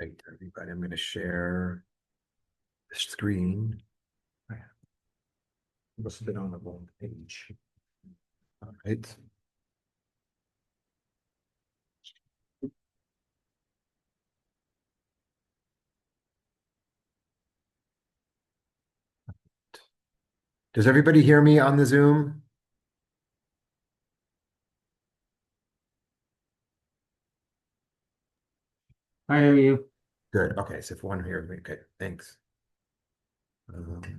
right, everybody, I'm going to share the screen. I must have been on the wrong page. All right. Does everybody hear me on the Zoom? I hear you. Good. Okay, so if one hears me, okay, thanks. Okay.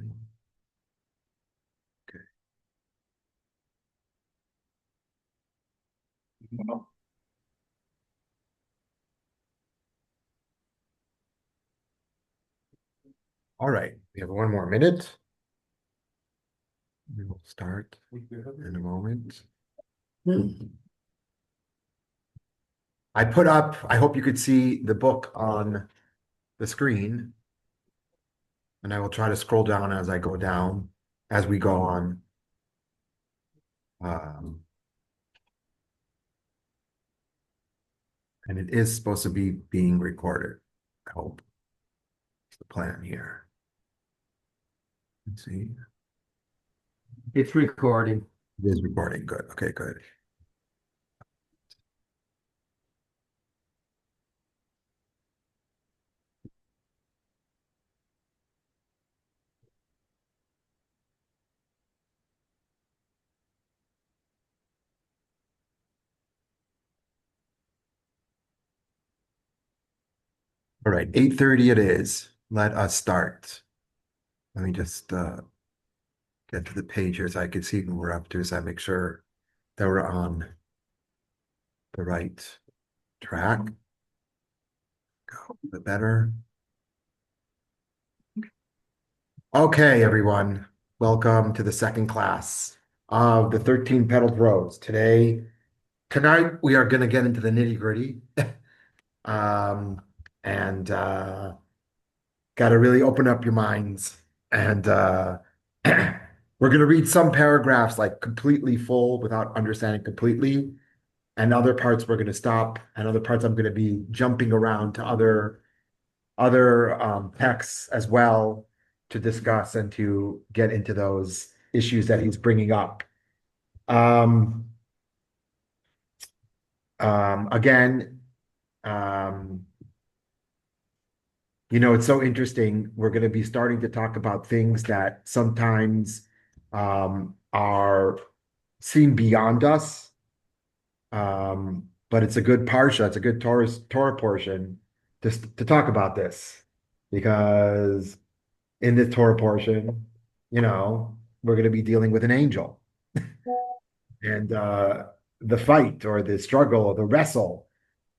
All right, we have one more minute. We will start in a moment. I put up, I hope you could see the book on the screen, and I will try to scroll down as I go down, as we go on. Um, and it is supposed to be being recorded. I hope it's the plan here. Let's see. It's recording. It is recording. Good. Okay, good. All right, 8:30 it is. Let us start. Let me just get to the page here so I can see who we're up to, so I make sure that we're on the right track. Go a bit better. Okay, everyone. Welcome to the second class of the 13 Petalled Rose. Tonight, we are going to get into the nitty-gritty. Um, and got to really open up your minds. And we're going to read some paragraphs like completely full without understanding completely. And other parts we're going to stop. And other parts I'm going to be jumping around to other texts as well to discuss and to get into those issues that he's bringing up. Um, again, um, it's so interesting. We're going to be starting to talk about things that sometimes are seem beyond us. But it's a good parsha, it's a good Torah portion to talk about this because in this Torah portion, we're going to be dealing with an angel and the fight or the struggle or the wrestle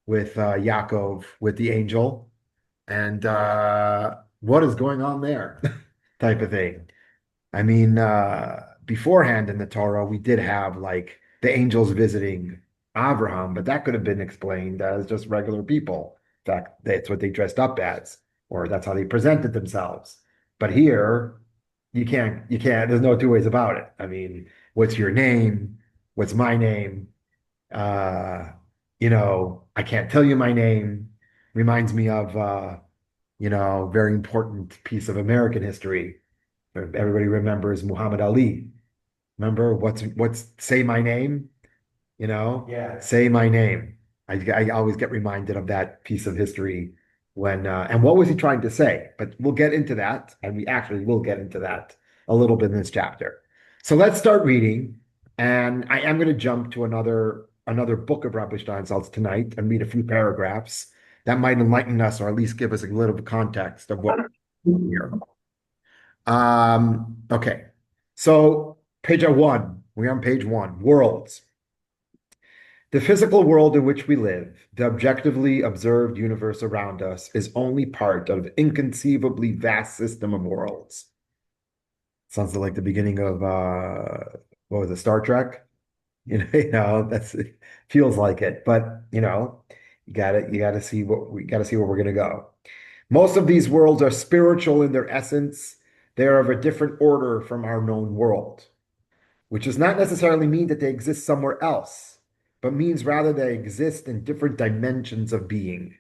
with Yaakov with the angel and what is going on there type of thing. I mean, beforehand in the Torah, we did have like the angels visiting Abraham, but that could have been explained as just regular people. In fact, that's what they dressed up as, or that's how they presented themselves. But here, there's no two ways about it. I mean, what's your name? What's my name? Uh, I can't tell you my name. Reminds me of, very important piece of American history. Everybody remembers Muhammad Ali. Remember what's say my name? Yeah. Say my name. I always get reminded of that piece of history when and what was he trying to say? But we'll get into that, and we actually will get into that a little bit in this chapter. So let's start reading, and I am going to jump to another book of Rabbi Steinsaltz tonight and read a few paragraphs that might enlighten us, or at least give us a little context of what we're here. Okay. So page one, we're on page one, worlds. The physical world in which we live, the objectively observed universe around us, is only part of an inconceivably vast system of worlds. Sounds like the beginning of what was it, Star Trek? That's it feels like it, but you gotta see where we're gonna go. Most of these worlds are spiritual in their essence. They are of a different order from our known world, which does not necessarily mean that they exist somewhere else, but means rather they exist in different dimensions of being.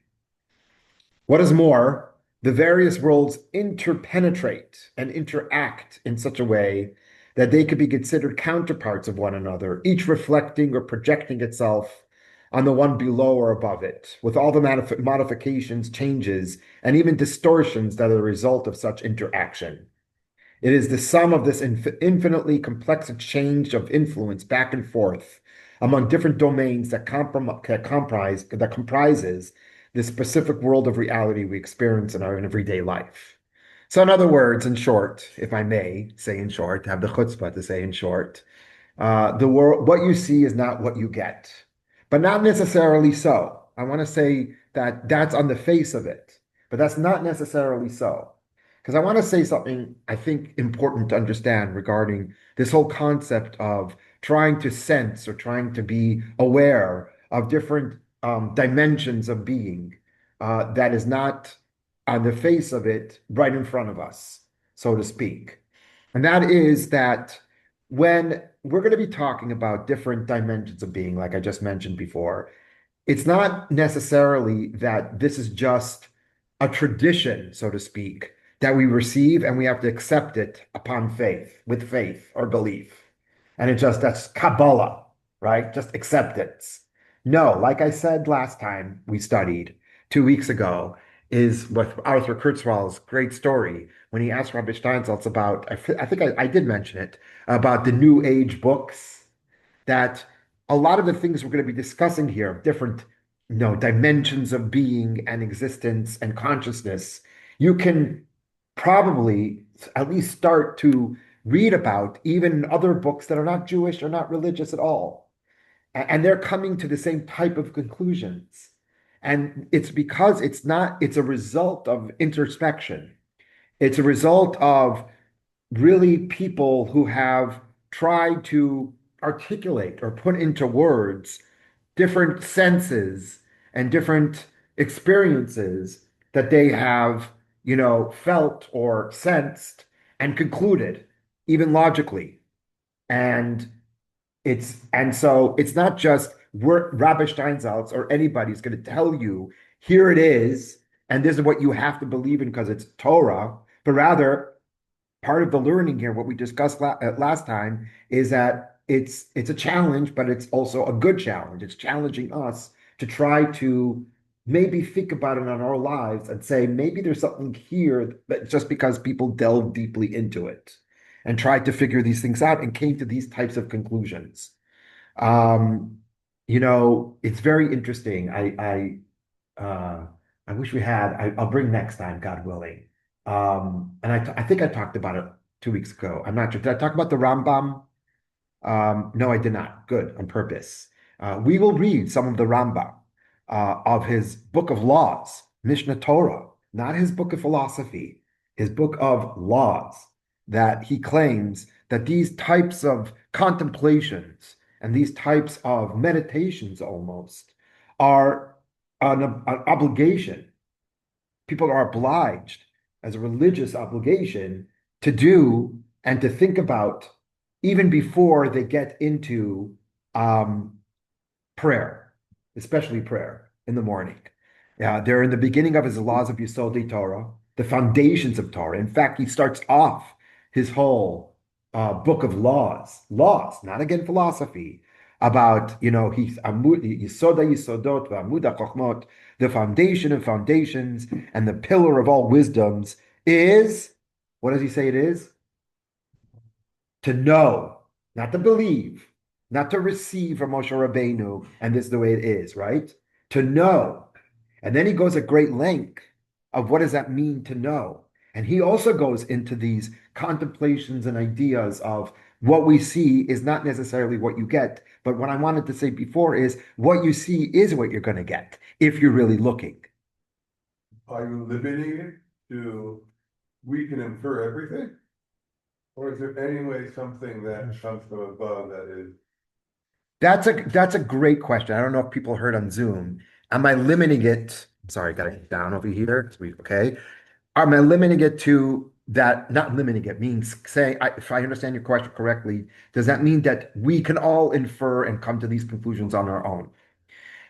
What is more, the various worlds interpenetrate and interact in such a way that they could be considered counterparts of one another, each reflecting or projecting itself on the one below or above it, with all the modifications, changes, and even distortions that are the result of such interaction. It is the sum of this infinitely complex exchange of influence back and forth among different domains that comprises the specific world of reality we experience in our everyday life. So, in other words, in short, if I may say in short, have the chutzpah to say in short, the world, what you see is not what you get, but not necessarily so. I want to say that that's on the face of it, but that's not necessarily so. Because I want to say something I think important to understand regarding this whole concept of trying to sense or trying to be aware of different dimensions of being that is not on the face of it right in front of us, so to speak. And that is that when we're going to be talking about different dimensions of being, like I just mentioned before, it's not necessarily that this is just a tradition, so to speak, that we receive and we have to accept it upon faith, with faith or belief. And it just, that's Kabbalah, right? Just acceptance. No, like I said last time we studied 2 weeks ago, is with Arthur Kurzweil's great story when he asked Rabbi Steinsaltz about, I think I did mention it, about the New Age books that a lot of the things we're going to be discussing here, different, dimensions of being and existence and consciousness, you can probably at least start to read about even in other books that are not Jewish or not religious at all. And they're coming to the same type of conclusions. And it's because it's a result of introspection. It's a result of really people who have tried to articulate or put into words different senses and different experiences that they have, felt or sensed and concluded, even logically. And so it's not just Rabbi Steinsaltz or anybody's going to tell you, here it is, and this is what you have to believe in because it's Torah, but rather part of the learning here, what we discussed last time, is that it's a challenge, but it's also a good challenge. It's challenging us to try to maybe think about it in our lives and say maybe there's something here that just because people delve deeply into it and tried to figure these things out and came to these types of conclusions. Um, it's very interesting. I wish we had. I'll bring next time, God willing. And I think I talked about it 2 weeks ago. I'm not sure. Did I talk about the Rambam? No, I did not. Good, on purpose. We will read some of the Rambam of his book of laws, Mishnah Torah, not his book of philosophy, his book of laws, that he claims that these types of contemplations and these types of meditations almost are an obligation. People are obliged as a religious obligation to do and to think about even before they get into prayer, especially prayer in the morning. They're in the beginning of his laws of Yisodei Torah, the foundations of Torah. In fact, he starts off his whole book of laws, not again philosophy, about, he's Yisoda Yisodot, Amuda Chochmot, the foundation of foundations and the pillar of all wisdoms is, what does he say it is? To know, not to believe, not to receive from Moshe Rabbeinu, and this is the way it is, right? To know. And then he goes at great length of what does that mean to know. And he also goes into these contemplations and ideas of what we see is not necessarily what you get. But what I wanted to say before is what you see is what you're going to get if you're really looking. Are you limiting it to we can infer everything? Or is there any way something that comes from above that is? That's a great question. I don't know if people heard on Zoom. Am I limiting it? Sorry, got to get down over here. Okay. Am I limiting it to that? Not limiting it means saying, if I understand your question correctly, does that mean that we can all infer and come to these conclusions on our own?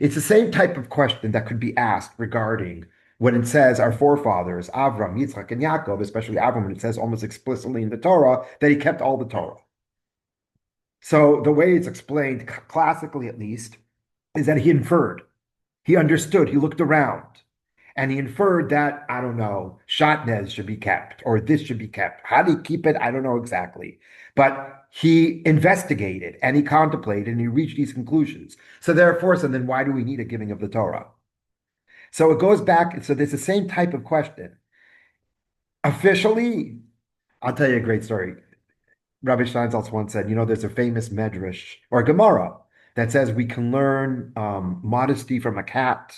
It's the same type of question that could be asked regarding when it says our forefathers, Avram, Yitzchak, and Yaakov, especially Avram, when it says almost explicitly in the Torah that he kept all the Torah. So the way it's explained, classically at least, is that he inferred, he understood, he looked around, and he inferred that, I don't know, shatnez should be kept, or this should be kept. How do you keep it? I don't know exactly. But he investigated and he contemplated and he reached these conclusions. So therefore, so then why do we need a giving of the Torah? So it goes back, so there's the same type of question. Officially, I'll tell you a great story. Rabbi Steinsaltz once said, there's a famous medrash or Gemara that says we can learn modesty from a cat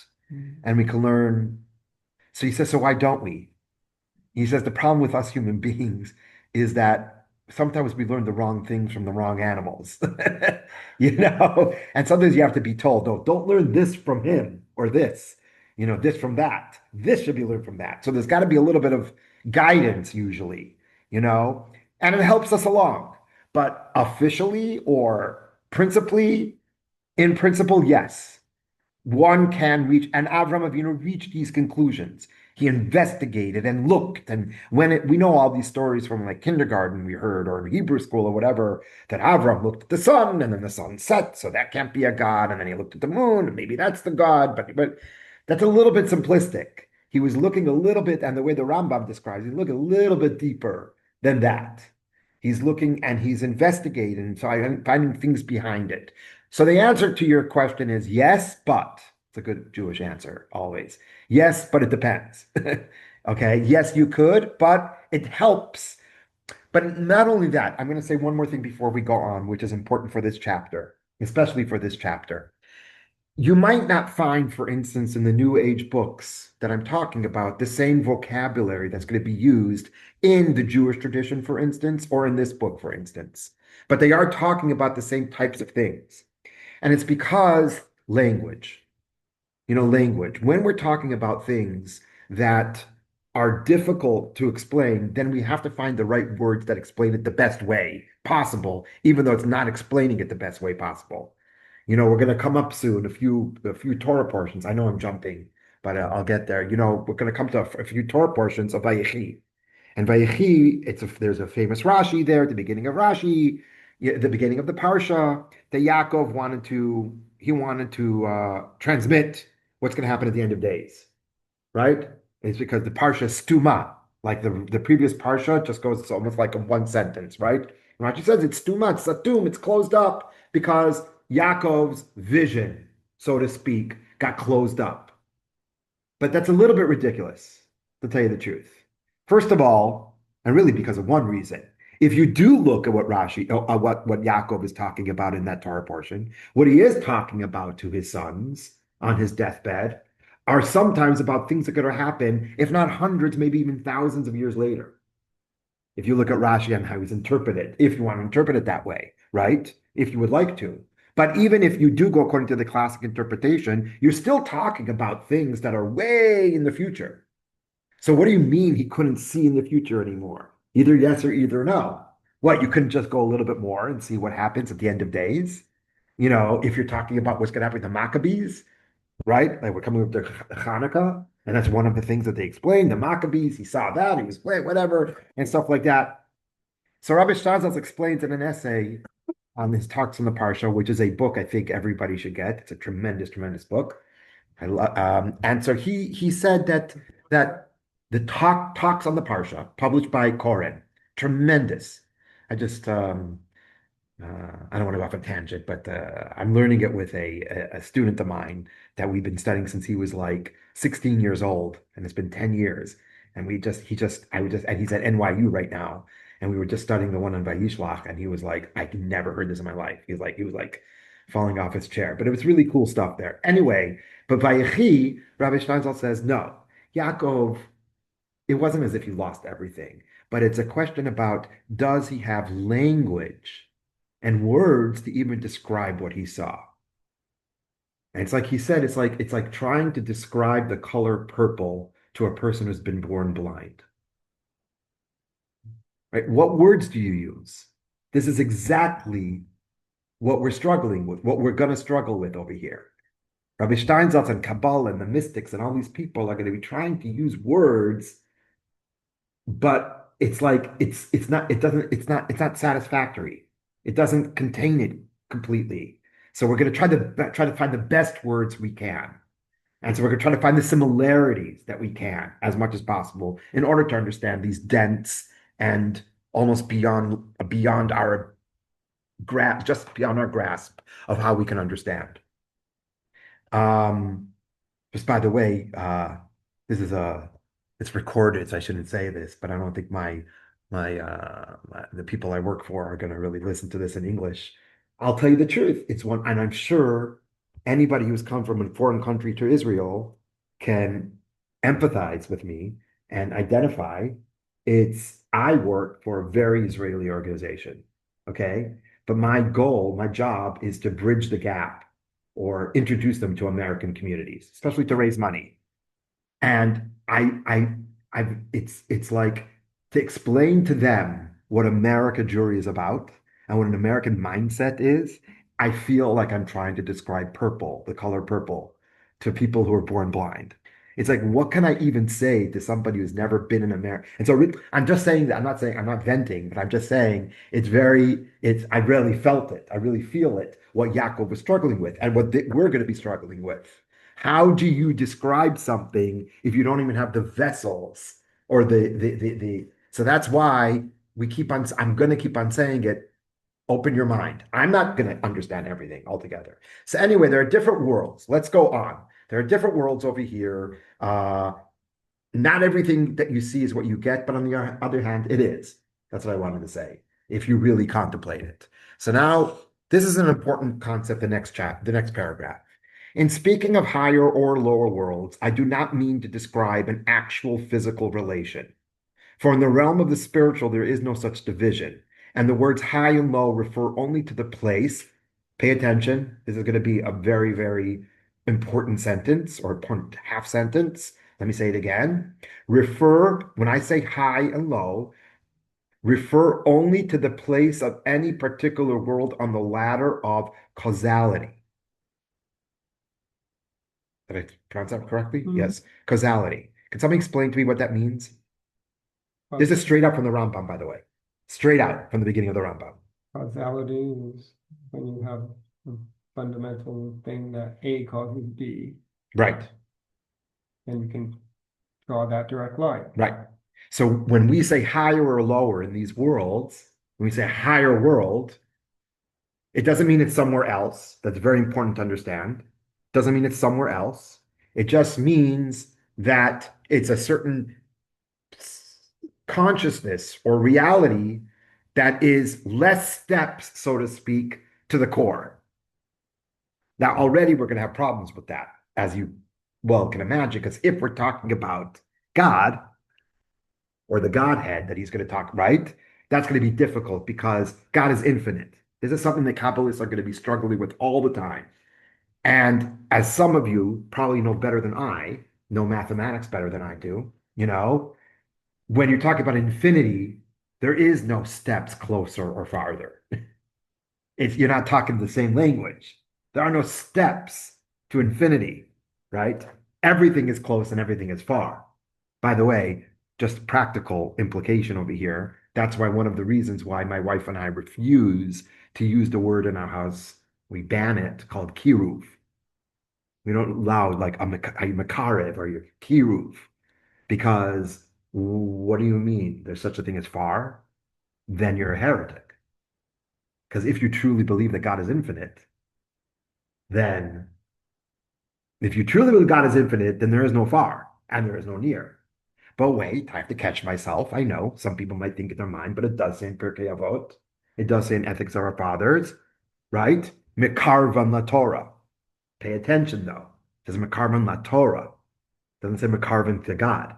and we can learn. So he says, so why don't we? He says the problem with us human beings is that sometimes we learn the wrong things from the wrong animals, and sometimes you have to be told, no, don't learn this from him or this, this from that. This should be learned from that. So there's got to be a little bit of guidance usually, and it helps us along. But officially or principally, in principle, yes, one can reach, and Avram Avinu reached these conclusions. He investigated and looked, and we know all these stories from like kindergarten we heard, or in Hebrew school or whatever, that Avram looked at the sun, and then the sun set, so that can't be a god, and then he looked at the moon, and maybe that's the god, but that's a little bit simplistic. He was looking a little bit, and the way the Rambam describes, he looked a little bit deeper than that. He's looking and he's investigating, so I'm finding things behind it. So the answer to your question is yes, but it's a good Jewish answer always. Yes, but it depends. Okay. Yes, you could, but it helps. But not only that, I'm going to say one more thing before we go on, which is important for this chapter, especially for this chapter. You might not find, for instance, in the New Age books that I'm talking about, the same vocabulary that's going to be used in the Jewish tradition, for instance, or in this book, for instance. But they are talking about the same types of things. And it's because language, language. When we're talking about things that are difficult to explain, then we have to find the right words that explain it the best way possible, even though it's not explaining it the best way possible. We're going to come up soon, a few Torah portions. I know I'm jumping, but I'll get there. We're going to come to a few Torah portions of Vayechi. And Vayechi, there's a famous Rashi there at the beginning of Rashi, the beginning of the Parsha, that Yaakov wanted to transmit what's going to happen at the end of days, right? It's because the Parsha is stuma, like the previous Parsha just goes, it's almost like a one sentence, right? And Rashi says it's stuma, it's satum, it's closed up because Yaakov's vision, so to speak, got closed up. But that's a little bit ridiculous, to tell you the truth. First of all, and really because of one reason, if you do look at what what Yaakov is talking about in that Torah portion, what he is talking about to his sons on his deathbed are sometimes about things that are going to happen, if not hundreds, maybe even thousands of years later. If you look at Rashi and how he's interpreted, if you want to interpret it that way, right? If you would like to. But even if you do go according to the classic interpretation, you're still talking about things that are way in the future. So what do you mean he couldn't see in the future anymore? Either yes or either no. What, you couldn't just go a little bit more and see what happens at the end of days? If you're talking about what's going to happen with the Maccabees, right? Like we're coming up to Hanukkah, and that's one of the things that they explained. The Maccabees, he saw that, he was playing whatever, and stuff like that. So Rabbi Steinsaltz explains in an essay on his Talks on the Parsha, which is a book I think everybody should get. It's a tremendous, tremendous book. And so he said that the talks on the Parsha, published by Koren, tremendous. I don't want to go off a tangent, but I'm learning it with a student of mine that we've been studying since he was like 16 years old, and it's been 10 years. And and he's at NYU right now, and we were just studying the one on Vayishlach, and he was like, I never heard this in my life. He was like falling off his chair, but it was really cool stuff there. Anyway, but Vayechi, Rabbi Steinsaltz says, no, Yaakov, it wasn't as if he lost everything, but it's a question about, does he have language and words to even describe what he saw? And it's like he said, it's like trying to describe the color purple to a person who's been born blind. Right? What words do you use? This is exactly what we're struggling with, what we're going to struggle with over here. Rabbi Steinsaltz and Kabbalah and the mystics and all these people are going to be trying to use words, but it's like it's not it doesn't it's not satisfactory. It doesn't contain it completely. So we're going to try to find the best words we can. And so we're going to try to find the similarities that we can as much as possible in order to understand these dense and almost beyond our grasp, just beyond our grasp of how we can understand. Um, just by the way, this is a it's recorded, so I shouldn't say this, but I don't think the people I work for are going to really listen to this in English. I'll tell you the truth. It's one, and I'm sure anybody who's come from a foreign country to Israel can empathize with me and identify. I work for a very Israeli organization, okay? But my goal, my job is to bridge the gap or introduce them to American communities, especially to raise money. And it's like to explain to them what America Jewry is about and what an American mindset is. I feel like I'm trying to describe purple, the color purple, to people who are born blind. It's like, what can I even say to somebody who's never been in America? And so I'm just saying that I'm not venting, but I'm just saying I really felt it. I really feel it, what Yaakov was struggling with and we're going to be struggling with. How do you describe something if you don't even have the vessels or so that's why I'm going to keep on saying it. Open your mind. I'm not going to understand everything altogether. So anyway, there are different worlds. Let's go on. There are different worlds over here. Not everything that you see is what you get, but on the other hand, it is. That's what I wanted to say, if you really contemplate it. So now, this is an important concept, the next paragraph. In speaking of higher or lower worlds, I do not mean to describe an actual physical relation. For in the realm of the spiritual, there is no such division. And the words high and low refer only to the place. Pay attention. This is going to be a very, very important sentence or important half sentence. Let me say it again. When I say high and low, refer only to the place of any particular world on the ladder of causality. Did I pronounce that correctly? Mhm. Yes, causality. Can somebody explain to me what that means? This is straight up from the Rambam, by the way. Straight out from the beginning of the Rambam. Causality is when you have a fundamental thing that A causes B, Right, and you can draw that direct line. right. So when we say higher or lower in these worlds, when we say higher world, it doesn't mean it's somewhere else. That's very important to understand. Doesn't mean it's somewhere else. It just means that it's a certain consciousness or reality that is less steps, so to speak, to the core. Now, already we're going to have problems with that, as you well can imagine, because if we're talking about God or the Godhead that he's going to talk, right? That's going to be difficult because God is infinite. This is something that Kabbalists are going to be struggling with all the time. And as some of you probably know better than I, know mathematics better than I do, when you're talking about infinity, there is no steps closer or farther. You're not talking the same language. There are no steps to infinity, right? Everything is close and everything is far. By the way, just practical implication over here. That's why one of the reasons why my wife and I refuse to use the word in our house, we ban it, called kiruv. We don't allow like a makarev or your kiruv, because what do you mean? There's such a thing as far? Then you're a heretic. Because if you truly believe that God is infinite, then if you truly believe God is infinite, then there is no far and there is no near. But wait, I have to catch myself. I know some people might think in their mind, but it does say in Pirkei Avot. It does say in Ethics of Our Fathers, right? Mekarvan la Torah. Pay attention though. It says Mekarvan la Torah. It doesn't say Mekarvan to God.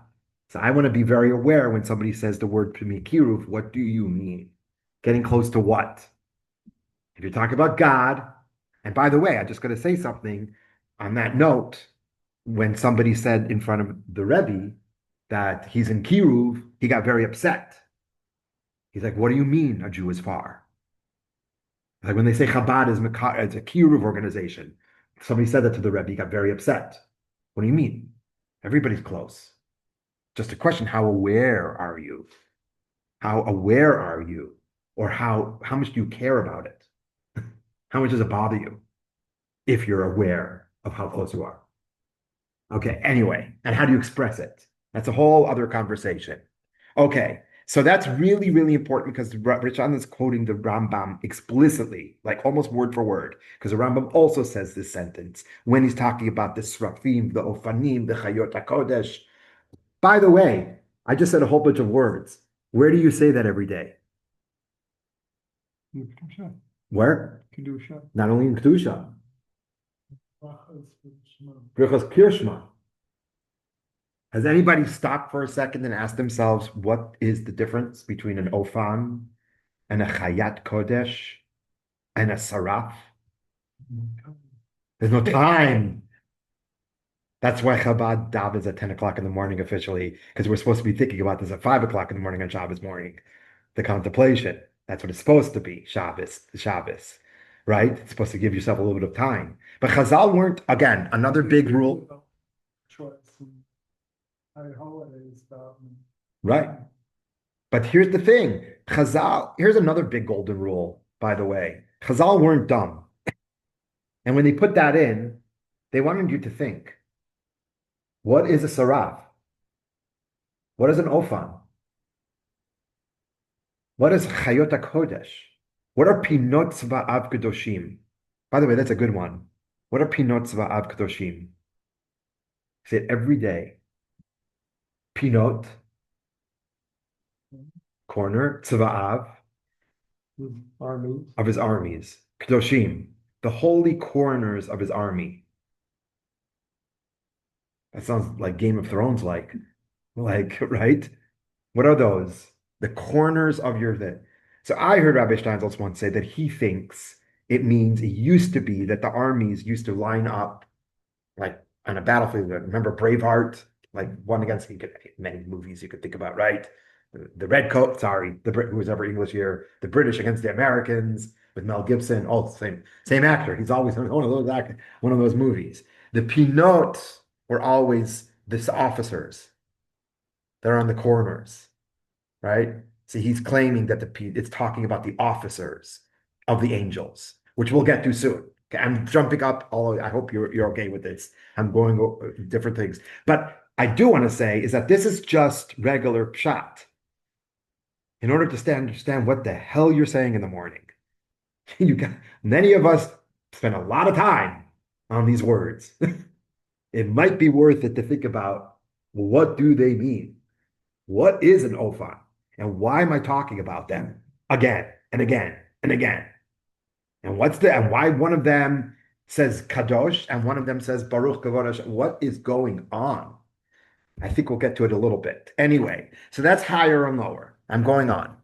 So I want to be very aware when somebody says the word to me, Kiruv, what do you mean? Getting close to what? If you're talking about God, and by the way, I'm just going to say something on that note. When somebody said in front of the Rebbe that he's in Kiruv, he got very upset. He's like, what do you mean a Jew is far? Like when they say Chabad it's a Kiruv organization. Somebody said that to the Rebbe, he got very upset. What do you mean? Everybody's close. Just a question, how aware are you? How aware are you? Or how much do you care about it? How much does it bother you if you're aware of how close you are? Okay, anyway, and how do you express it? That's a whole other conversation. Okay, so that's really, really important because Richan is quoting the Rambam explicitly, like almost word for word, because the Rambam also says this sentence when he's talking about the Srafim, the Ofanim, the Chayot HaKodesh. By the way, I just said a whole bunch of words. Where do you say that every day? Kedusha. Where? Kedusha. Not only in Kedusha. Brichas Kirshma. Has anybody stopped for a second and asked themselves what is the difference between an Ofan and a Chayat Kodesh and a Saraf? There's no time. That's why Chabad Dav is at 10 o'clock in the morning officially, because we're supposed to be thinking about this at 5 o'clock in the morning on Shabbos morning. The contemplation. That's what it's supposed to be, Shabbos, right? It's supposed to give yourself a little bit of time. But Chazal weren't, again, another big rule. Right. But here's the thing. Chazal, here's another big golden rule, by the way. Chazal weren't dumb. And when they put that in, they wanted you to think, what is a saraf? What is an ofan? What is chayot kodesh? What are pinot tzva'av kedoshim? By the way, that's a good one. What are pinot tzva'av kedoshim? Say it every day. Pinot, corner, tzva'av, Armies. of his armies. Kedoshim, the holy corners of his army. That sounds like Game of Thrones, like, right? What are those? The corners of your thing. So I heard Rabbi Steinsaltz once say that he thinks it means it used to be that the armies used to line up like on a battlefield. Remember Braveheart? Like one against many movies you could think about, right? The red coat, sorry, who was ever English here, the British against the Americans with Mel Gibson, all the same actor. He's always one of those movies. The Pinots were always the officers. They're on the corners, right? See, he's claiming that it's talking about the officers of the angels, which we'll get to soon. Okay, I'm jumping up, although I hope you're okay with this. I'm going over different things. But I do want to say is that this is just regular pshat. In order to understand what the hell you're saying in the morning, many of us spend a lot of time on these words. It might be worth it to think about, well, what do they mean? What is an ofan? And why am I talking about them again and again and again? And why one of them says kadosh and one of them says baruch kavodash? What is going on? I think we'll get to it a little bit. Anyway, so that's higher and lower. I'm going on.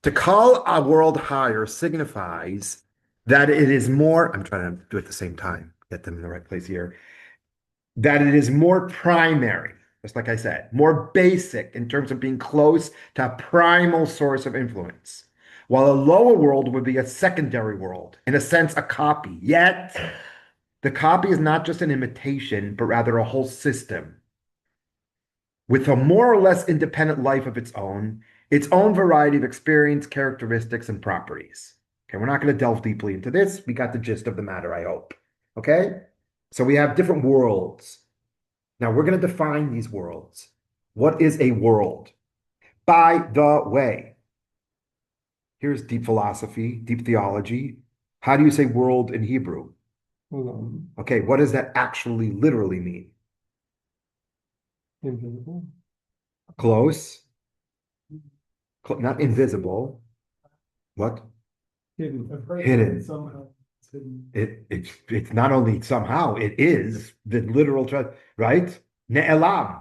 To call a world higher signifies that it is more, I'm trying to do it at the same time, get them in the right place here, that it is more primary, just like I said, more basic in terms of being close to a primal source of influence, while a lower world would be a secondary world, in a sense, a copy. Yet, the copy is not just an imitation, but rather a whole system with a more or less independent life of its own variety of experience, characteristics, and properties. Okay, we're not going to delve deeply into this. We got the gist of the matter, I hope. Okay? So we have different worlds. Now we're going to define these worlds. What is a world? By the way, here's deep philosophy, deep theology. How do you say world in Hebrew? Okay, what does that actually literally mean? Invisible. Close. Not invisible. What? Hidden. Hidden. Somehow it's hidden. It's not only somehow, it is the literal, right? Ne'elam.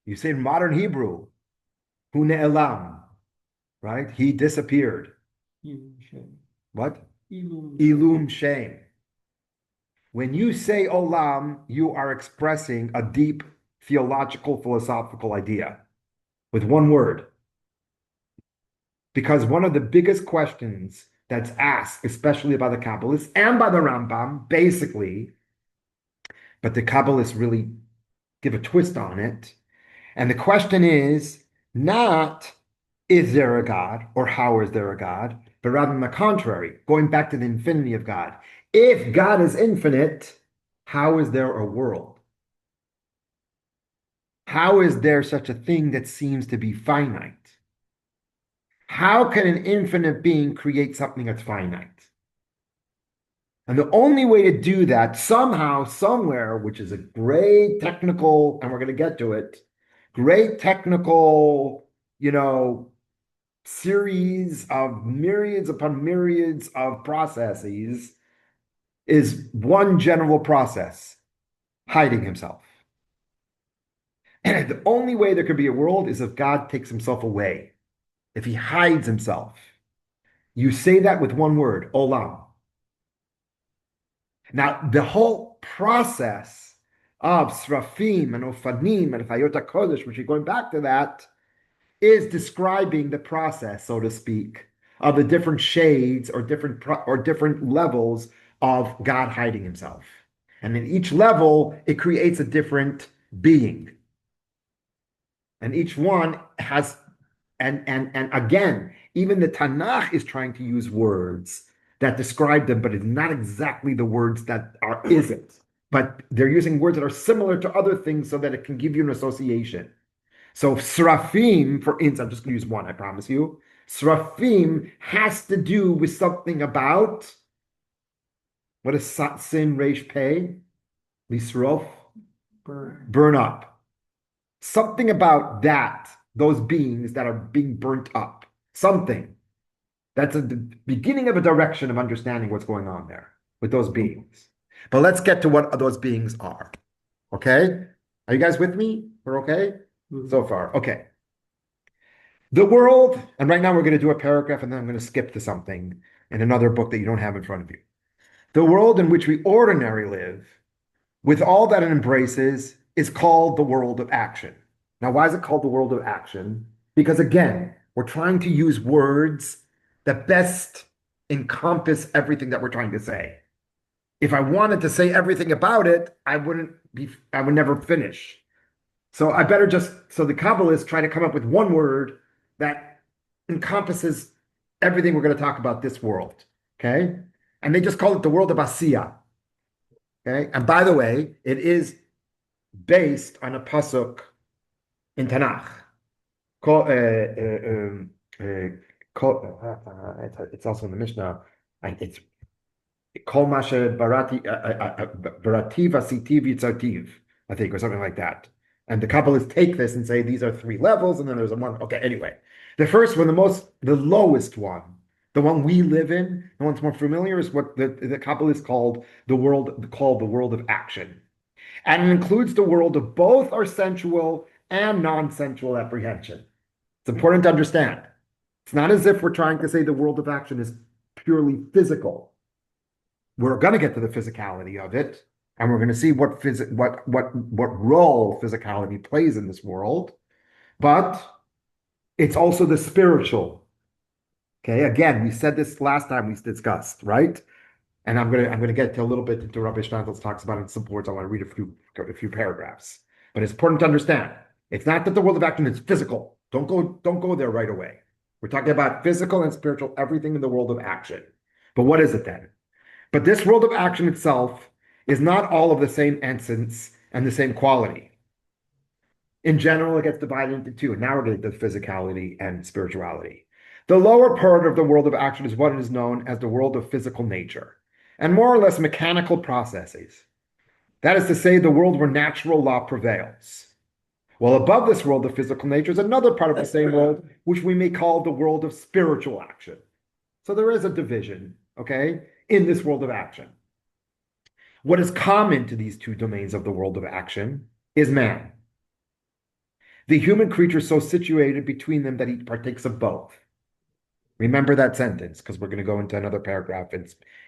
You say in modern Hebrew, hu ne'elam, right? He disappeared. Ilum Shem. What? Ilum. Ilum Shem. When you say olam, you are expressing a deep theological, philosophical idea with one word. Because one of the biggest questions that's asked, especially by the Kabbalists and by the Rambam, basically, but the Kabbalists really give a twist on it. And the question is not, is there a God or how is there a God, but rather on the contrary, going back to the infinity of God. If God is infinite, how is there a world? How is there such a thing that seems to be finite? How can an infinite being create something that's finite? And the only way to do that, somehow, somewhere, which is a great technical, and we're going to get to it, great technical, series of myriads upon myriads of processes, is one general process, hiding himself. And the only way there could be a world is if God takes himself away, if he hides himself. You say that with one word, olam. Now, the whole process of Srafim and Ofanim and Chayot HaKodesh, which we're going back to that, is describing the process, so to speak, of the different shades or different levels of God hiding himself. And in each level, it creates a different being. And each one has, and again, even the Tanakh is trying to use words that describe them, but it's not exactly the words that are isn't. But they're using words that are similar to other things so that it can give you an association. So Srafim, for instance, I'm just going to use one, I promise you. Srafim has to do with something about, what is Sin Reish Pei? Lisrof? Burn up. Something about that, those beings that are being burnt up. Something. That's the beginning of a direction of understanding what's going on there with those beings. But let's get to what those beings are. Okay? Are you guys with me? We're okay? So far. Okay. The world, and right now we're going to do a paragraph and then I'm going to skip to something in another book that you don't have in front of you. The world in which we ordinarily live, with all that it embraces, is called the world of action. Now, why is it called the world of action? Because again, we're trying to use words that best encompass everything that we're trying to say. If I wanted to say everything about it, I would never finish. So the Kabbalists try to come up with one word that encompasses everything we're going to talk about this world. Okay. And they just call it the world of Asiya. Okay. And by the way, it is based on a pasuk in Tanakh. It's also in the Mishnah. It's Kol Masha Barativ Asitiv Yitzartiv, I think, or something like that. And the Kabbalists take this and say these are three levels, and then there's a one. Okay, anyway. The first one, the lowest one, the one we live in, the one's more familiar, is what the Kabbalists called the world of action. And it includes the world of both our sensual and non-sensual apprehension. It's important to understand. It's not as if we're trying to say the world of action is purely physical. We're going to get to the physicality of it, and we're going to see what role physicality plays in this world. But it's also the spiritual. Okay, again, we said this last time we discussed, right? And I'm gonna get to a little bit into Rabbi Steinsaltz talks about it in some words. I want to read a few paragraphs. But it's important to understand. It's not that the world of action is physical. Don't go there right away. We're talking about physical and spiritual, everything in the world of action. But what is it then? But this world of action itself is not all of the same essence and the same quality. In general, it gets divided into two. And now we're getting to physicality and spirituality. The lower part of the world of action is what is known as the world of physical nature, and more or less mechanical processes. That is to say, the world where natural law prevails. While above this world of physical nature is another part of the same world, which we may call the world of spiritual action. So there is a division, okay, in this world of action. What is common to these two domains of the world of action is man. The human creature is so situated between them that he partakes of both. Remember that sentence, because we're going to go into another paragraph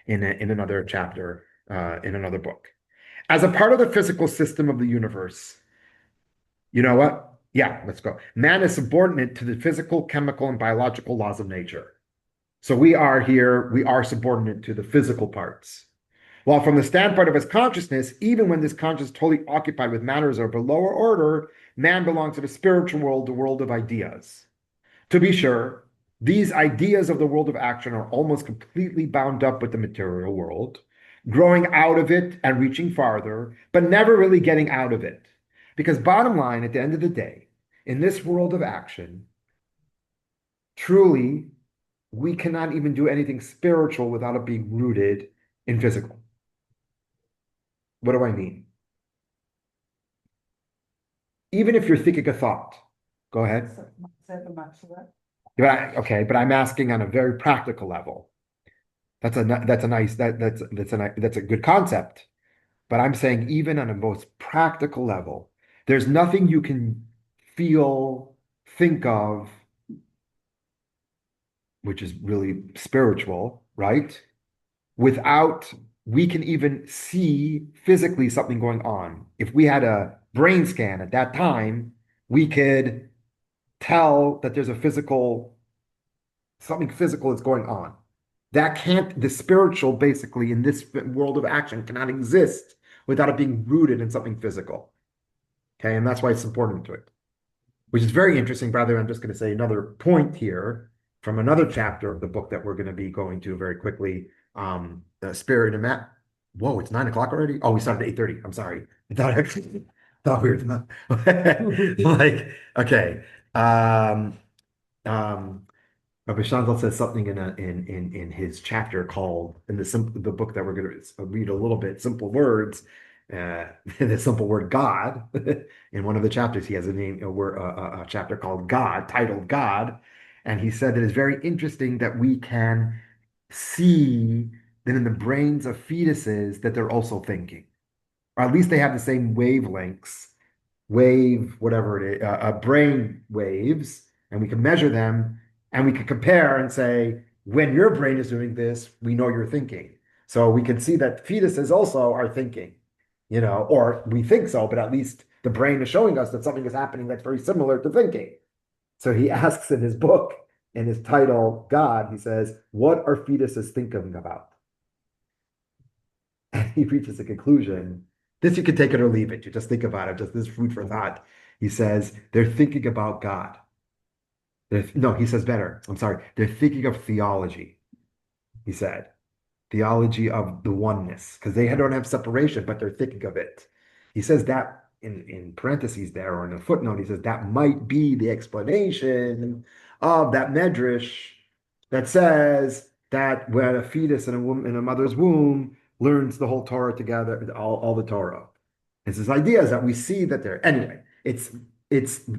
in another chapter, in another book. As a part of the physical system of the universe, you know what? Yeah, let's go. Man is subordinate to the physical, chemical, and biological laws of nature. So we are subordinate to the physical parts. While from the standpoint of his consciousness, even when this consciousness is totally occupied with matters of a lower order, man belongs to the spiritual world, the world of ideas. To be sure, these ideas of the world of action are almost completely bound up with the material world, growing out of it and reaching farther, but never really getting out of it. Because bottom line, at the end of the day, in this world of action, truly, we cannot even do anything spiritual without it being rooted in physical. What do I mean? Even if you're thinking a thought, go ahead. But I'm asking on a very practical level. That's a nice that's a good concept. But I'm saying even on a most practical level, there's nothing you can feel, think of, which is really spiritual, right? Without we can even see physically something going on. If we had a brain scan at that time, we could tell that there's something physical is going on. That can't, the spiritual basically in this world of action cannot exist without it being rooted in something physical. Okay, and that's why it's important to it, which is very interesting. By the way, I'm just going to say another point here from another chapter of the book that we're going to be going to very quickly. The spirit and Matt. Whoa, it's 9 o'clock already. Oh, we started at 8:30. I'm sorry. I thought we were done. Like, okay. Um, Rabbi Shantel says something in his chapter called in the book that we're going to read a little bit, Simple Words, the simple word God. In one of the chapters, he has a chapter called God, titled God, and he said that it's very interesting that we can see that in the brains of fetuses that they're also thinking, or at least they have the same wavelengths, whatever it is, brain waves, and we can measure them and we can compare and say, when your brain is doing this, we know you're thinking. So we can see that fetuses also are thinking, or we think so, but at least the brain is showing us that something is happening that's very similar to thinking. So he asks in his book, in his title, God, he says, what are fetuses thinking about? And he reaches a conclusion. This you can take it or leave it. You just think about it, just this food for thought. He says, they're thinking about God. No, he says better. I'm sorry. They're thinking of theology, he said. Theology of the oneness, because they don't have separation, but they're thinking of it. He says that in parentheses there, or in a footnote, he says that might be the explanation of that medrash that says that when a fetus in a mother's womb learns the whole Torah together, all the Torah. It's this idea is that we see that they're anyway,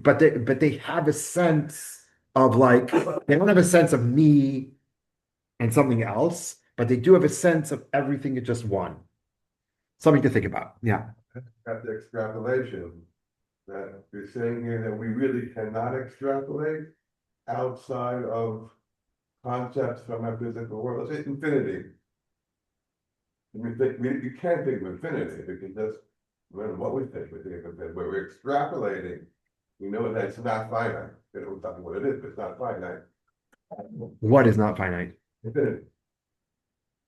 but they have a sense of like they don't have a sense of me and something else, but they do have a sense of everything is just one. Something to think about. Yeah. At the extrapolation that you're saying here that we really cannot extrapolate outside of concepts from our physical world. Let's say infinity. You can't think of infinity because that's what we think. We think of infinity. But we're extrapolating. We know that it's not finite. We don't know what it is, but it's not finite. What is not finite? Infinity.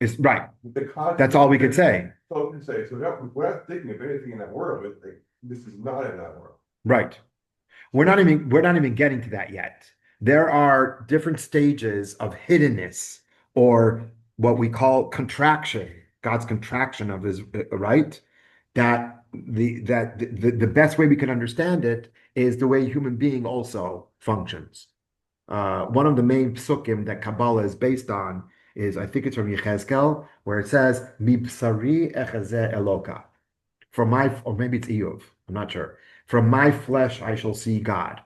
It's right. The concept That's all we could say. So we can say, so we're not thinking of anything in that world, but this is not in that world. Right. We're not even getting to that yet. There are different stages of hiddenness or what we call contraction, God's contraction of his right. The best way we can understand it is the way a human being also functions. One of the main psukim that Kabbalah is based on is, I think it's from Yechezkel, where it says, "Mibsari echazeh Eloka." From my, or maybe it's Eov, I'm not sure. From my flesh I shall see God.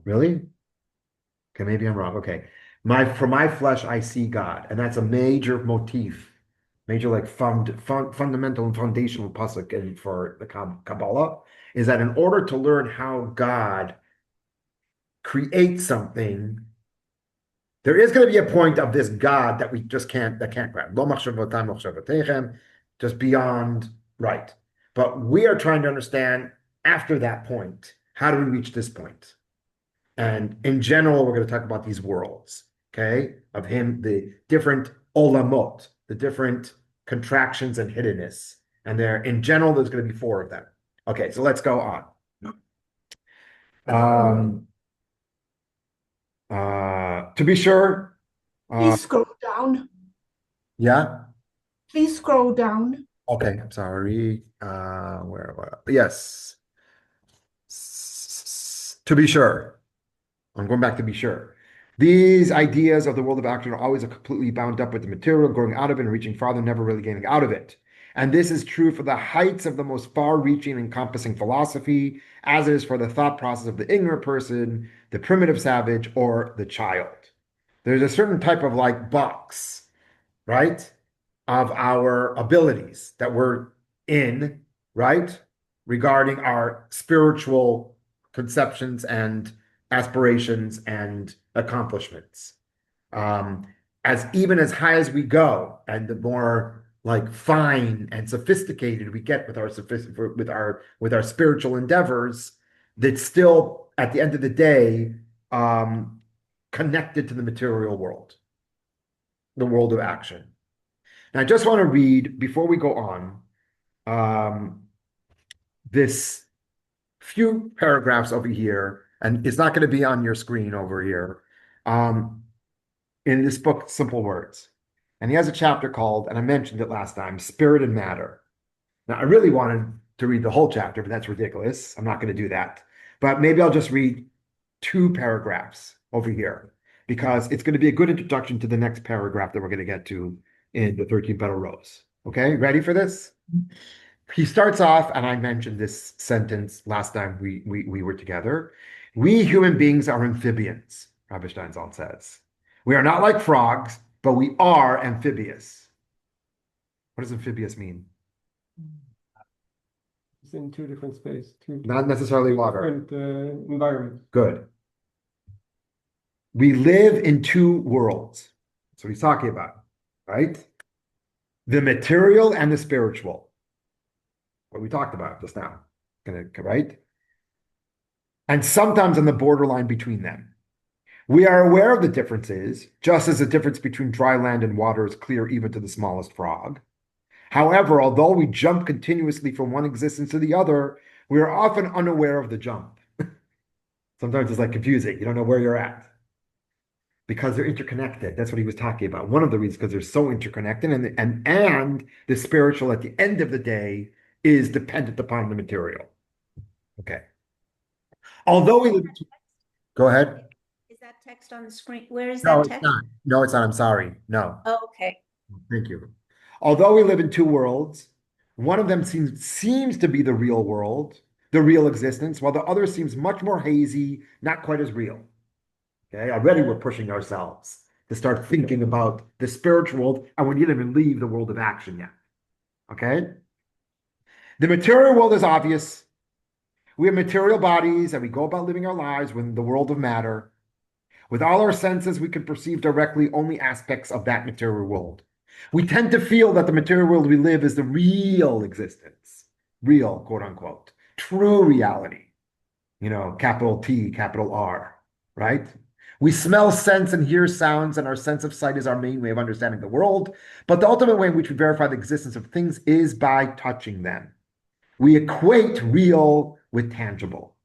Really? Okay, maybe I'm wrong. Okay. From my flesh I see God. And that's a major motif, major like fundamental and foundational pasuk for the Kabbalah, is that in order to learn how God creates something, there is going to be a point of this God that we just can't grab. Lo machshavotam machshavatechem, just beyond right. But we are trying to understand after that point, how do we reach this point? And in general, we're going to talk about these worlds, okay, of him, the different olamot, the different contractions and hiddenness. And there, in general, there's going to be 4 of them. Okay, so let's go on. Um, to be sure, Please scroll down. yeah. Please scroll down. Okay, I'm sorry. Yes. To be sure. I'm going back to be sure. These ideas of the world of action are always completely bound up with the material, growing out of it and reaching farther, never really getting out of it. And this is true for the heights of the most far-reaching, encompassing philosophy, as it is for the thought process of the ignorant person, the primitive savage, or the child. There's a certain type of like box, right, of our abilities that we're in, right, regarding our spiritual conceptions and aspirations and accomplishments. Um, as even as high as we go, and the more like fine and sophisticated we get with our spiritual endeavors, that's still at the end of the day connected to the material world, the world of action. And I just want to read before we go on this few paragraphs over here, and it's not going to be on your screen over here, in this book, Simple Words. And he has a chapter called, and I mentioned it last time, Spirit and Matter. Now, I really wanted to read the whole chapter, but that's ridiculous. I'm not going to do that. But maybe I'll just read 2 paragraphs over here, because it's going to be a good introduction to the next paragraph that we're going to get to in the 13 Petal Rose. Okay, ready for this? He starts off, and I mentioned this sentence last time we were together. We human beings are amphibians, Rabbi Steinsaltz says. We are not like frogs, but we are amphibious. What does amphibious mean? It's in 2 different spaces, Not necessarily water. different environments. Good. We live in 2 worlds. That's what he's talking about, right? The material and the spiritual. What we talked about just now, right? And sometimes on the borderline between them. We are aware of the differences, just as the difference between dry land and water is clear even to the smallest frog. However, although we jump continuously from one existence to the other, we are often unaware of the jump. Sometimes it's like confusing. You don't know where you're at because they're interconnected. That's what he was talking about. One of the reasons, because they're so interconnected, and the spiritual at the end of the day is dependent upon the material. Okay. Although we live, go ahead. Is that text on the screen? Where is No, that it's text? not. No, it's not. I'm sorry. No. Oh, okay. Thank you. Although we live in 2 worlds, one of them seems to be the real world, the real existence, while the other seems much more hazy, not quite as real. Okay, already we're pushing ourselves to start thinking about the spiritual world, and we didn't even leave the world of action yet. Okay? The material world is obvious. We have material bodies, and we go about living our lives within the world of matter. With all our senses, we can perceive directly only aspects of that material world. We tend to feel that the material world we live is the real existence, real, quote unquote, true reality, capital T, capital R, right? We smell, sense, and hear sounds, and our sense of sight is our main way of understanding the world. But the ultimate way in which we verify the existence of things is by touching them. We equate real with tangible.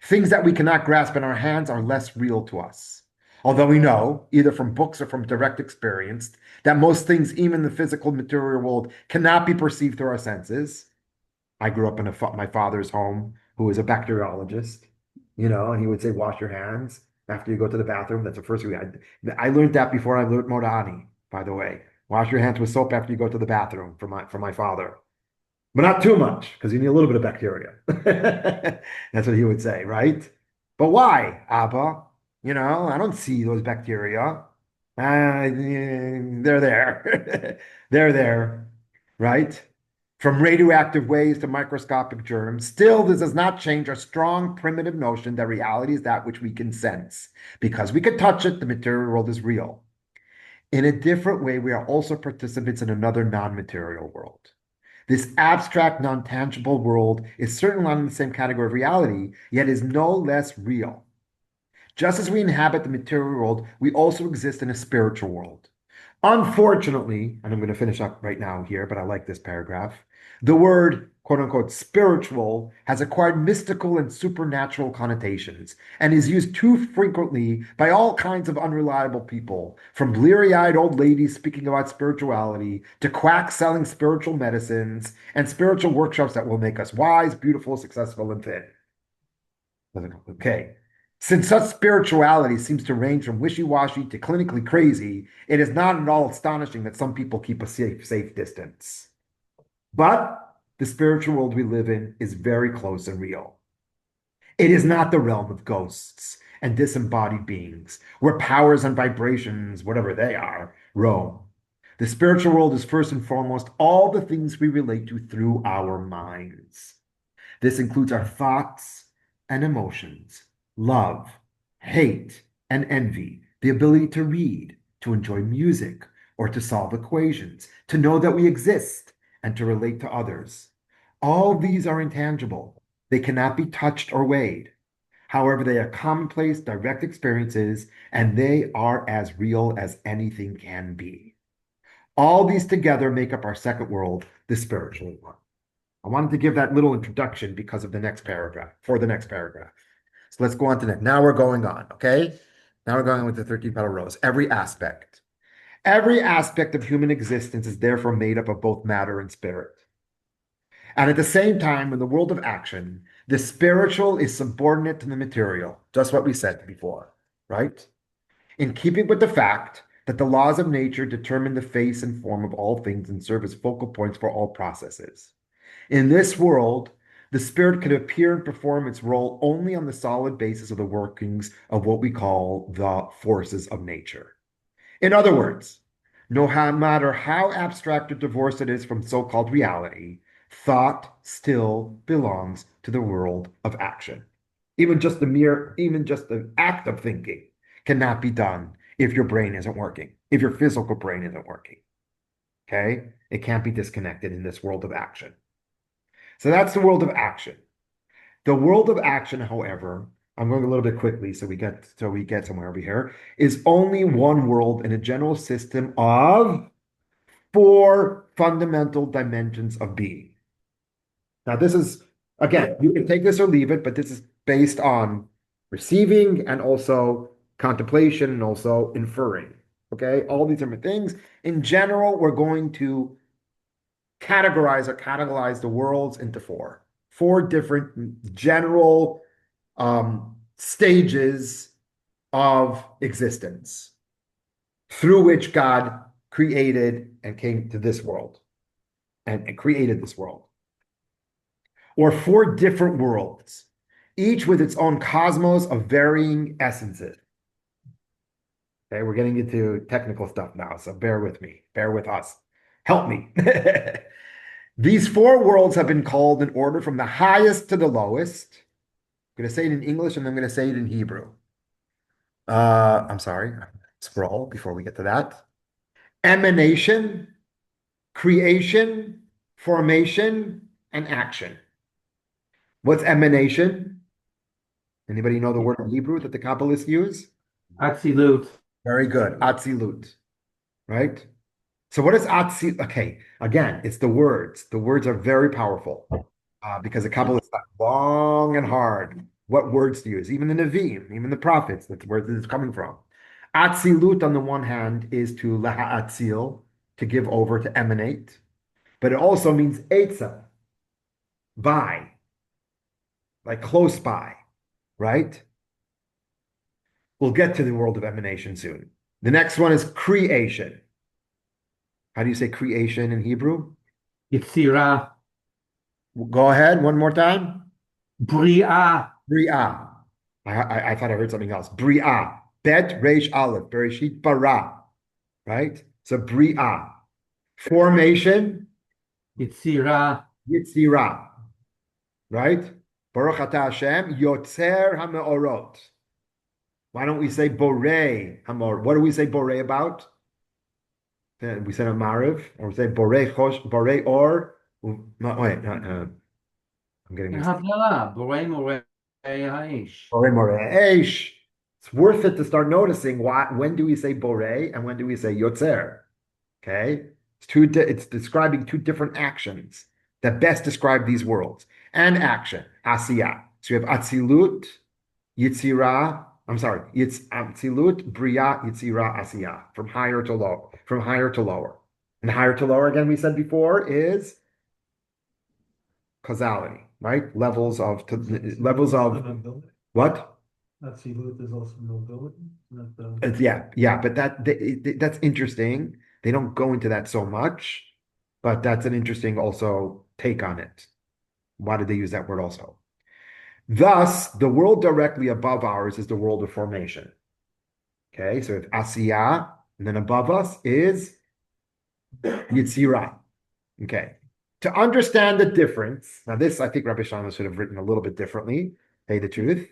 Things that we cannot grasp in our hands are less real to us. Although we know, either from books or from direct experience, that most things, even the physical material world, cannot be perceived through our senses. I grew up in my father's home, who was a bacteriologist, and he would say, wash your hands after you go to the bathroom. That's the first thing I learned that before I learned Modani, by the way. Wash your hands with soap after you go to the bathroom from my father. But not too much, because you need a little bit of bacteria. That's what he would say, right? But why, Abba? I don't see those bacteria. They're there. They're there, right? From radioactive waves to microscopic germs, still, this does not change our strong primitive notion that reality is that which we can sense. Because we can touch it, the material world is real. In a different way, we are also participants in another non-material world. This abstract, non-tangible world is certainly not in the same category of reality, yet is no less real. Just as we inhabit the material world, we also exist in a spiritual world. Unfortunately, and I'm going to finish up right now here, but I like this paragraph. The word, quote unquote, spiritual has acquired mystical and supernatural connotations and is used too frequently by all kinds of unreliable people, from bleary eyed old ladies speaking about spirituality to quacks selling spiritual medicines and spiritual workshops that will make us wise, beautiful, successful, and thin. Okay. Since such spirituality seems to range from wishy-washy to clinically crazy, it is not at all astonishing that some people keep a safe distance. But the spiritual world we live in is very close and real. It is not the realm of ghosts and disembodied beings, where powers and vibrations, whatever they are, roam. The spiritual world is first and foremost all the things we relate to through our minds. This includes our thoughts and emotions, love, hate, and envy, the ability to read, to enjoy music, or to solve equations, to know that we exist, and to relate to others. All these are intangible. They cannot be touched or weighed. However, they are commonplace, direct experiences, and they are as real as anything can be. All these together make up our second world, the spiritual one. I wanted to give that little introduction because of the next paragraph, for the next paragraph. So let's go on to that. Now we're going on, okay? Now we're going on with the 13 petal rose. Every aspect. Every aspect of human existence is therefore made up of both matter and spirit. And at the same time, in the world of action, the spiritual is subordinate to the material, just what we said before, right? In keeping with the fact that the laws of nature determine the face and form of all things and serve as focal points for all processes. In this world, the spirit can appear and perform its role only on the solid basis of the workings of what we call the forces of nature. In other words, no matter how abstract or divorced it is from so-called reality, thought still belongs to the world of action. Even just the act of thinking cannot be done if your brain isn't working, if your physical brain isn't working. Okay? It can't be disconnected in this world of action. So that's the world of action. The world of action, however, I'm going a little bit quickly so we get somewhere over here, is only one world in a general system of four fundamental dimensions of being. Now, this is, again, you can take this or leave it, but this is based on receiving and also contemplation and also inferring. Okay, all these different things. In general, we're going to categorize the worlds into four different general stages of existence through which God created and came to this world and created this world, or four different worlds, each with its own cosmos of varying essences. Okay, we're getting into technical stuff now, so bear with me, bear with us, help me. These four worlds have been called in order from the highest to the lowest. I'm going to say it in English and I'm going to say it in Hebrew. I'm sorry, scroll before we get to that. Emanation, creation, formation, and action. What's emanation? Anybody know the word in Hebrew that the Kabbalists use? Atzilut. Very good. Atzilut, right? So what is Atzilut? Okay, again, it's the words. The words are very powerful because the Kabbalists thought long and hard what words to use. Even the Nevi'im, even the prophets, that's where this is coming from. Atzilut, on the one hand, is to laha'atzil, to give over, to emanate. But it also means etza, by, like close by, right? We'll get to the world of emanation soon. The next one is creation. How do you say creation in Hebrew? Yetzirah. Go ahead, one more time. Bri'ah. Bri'ah. I thought I heard something else. Bri'ah. Bet Reish Aleph. Bereshit bara. Right? So Bri'ah. Formation. Yetzirah. Yitzirah. Right? Baruch atah Hashem. Yotzer hameorot. Why don't we say Borei Hamor? What do we say Borei about? We said a Mariv, or we say Borei Chosh, Borei Or. No, wait, I'm getting this. Havdalah. Borei Morei Haish. Borei Morei Eish. It's worth it to start noticing when do we say Borei and when do we say Yotzer? Okay, it's describing two different actions that best describe these worlds. And action, asiya. So you have atzilut, yitzira. I'm sorry, it's atzilut, bria, yitzira, asiya. From higher to low, from higher to lower. And higher to lower, again, we said before, is causality, right? Levels of Nobility. what? Absolute is also nobility. Not the. Yeah, but that's interesting. They don't go into that so much, but that's an interesting also take on it. Why did they use that word also? Thus, the world directly above ours is the world of formation. Okay, so it's Asiya, and then above us is Yitzira. Okay. To understand the difference, now this I think Rabbi Shana should have written a little bit differently, tell you the truth.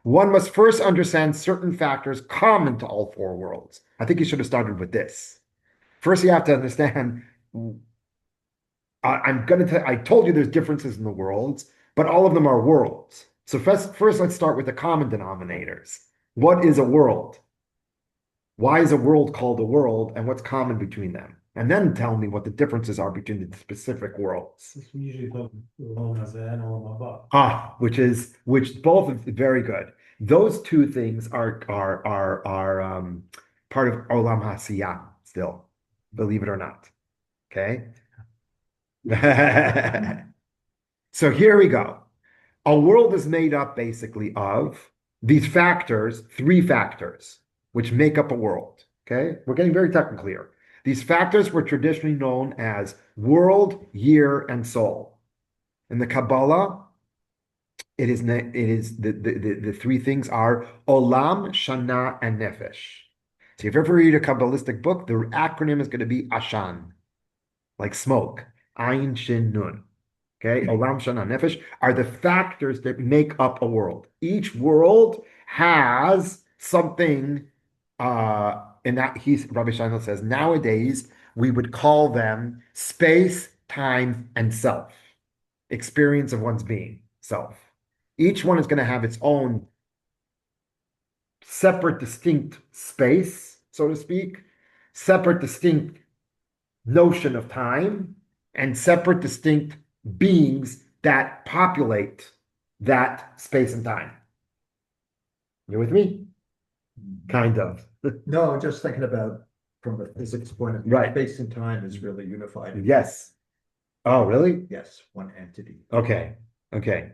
One must first understand certain factors common to all four worlds. I think you should have started with this. First, you have to understand. I told you there's differences in the worlds, but all of them are worlds. So first let's start with the common denominators. What is a world? Why is a world called a world, and what's common between them? And then tell me what the differences are between the specific worlds. This we usually talk Olam Hazeh and Olam Haba. Which both are very good. Those two things are part of Olam Hasiyah still, believe it or not. Okay. So here we go. A world is made up basically of these factors, three factors, which make up a world. Okay, we're getting very technical here. These factors were traditionally known as world, year, and soul. In the Kabbalah, it is the three things are Olam, Shana, and Nefesh. So if you ever read a Kabbalistic book, the acronym is going to be Ashan, like smoke. Ayin, Shin, Nun. Okay, Olam, Shana, Nefesh are the factors that make up a world. Each world has something in that Rabbi Shana says nowadays we would call them space, time, and self. Experience of one's being, self. Each one is going to have its own separate, distinct space, so to speak, separate, distinct notion of time, and separate, distinct beings that populate that space and time. You with me? Kind of. No, just thinking about from a physics point of view, Right. space and time is really unified. Yes. Oh, really? Yes, one entity. Okay. Okay.